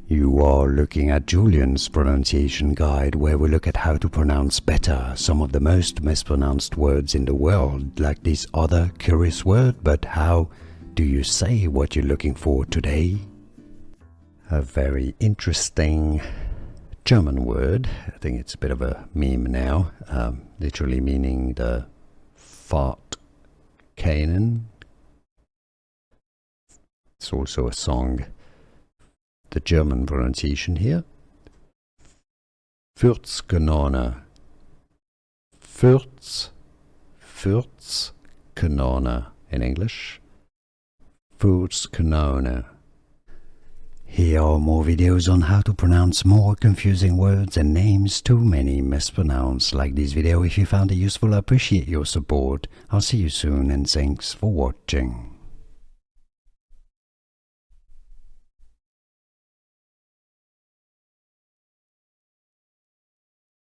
You are looking at Julian's pronunciation guide, where we look at how to pronounce better some of the most mispronounced words in the world, like this other curious word. But how do you say what you're looking for today? A very interesting German word. I think it's a bit of a meme now, literally meaning the Furzkanone. It's also a song. The German pronunciation here, Furzkanone, Furzkanone in English, Furzkanone. Here are more videos on how to pronounce more confusing words and names too many mispronounced. Like this video if you found it useful. I appreciate your support. I'll see you soon and thanks for watching.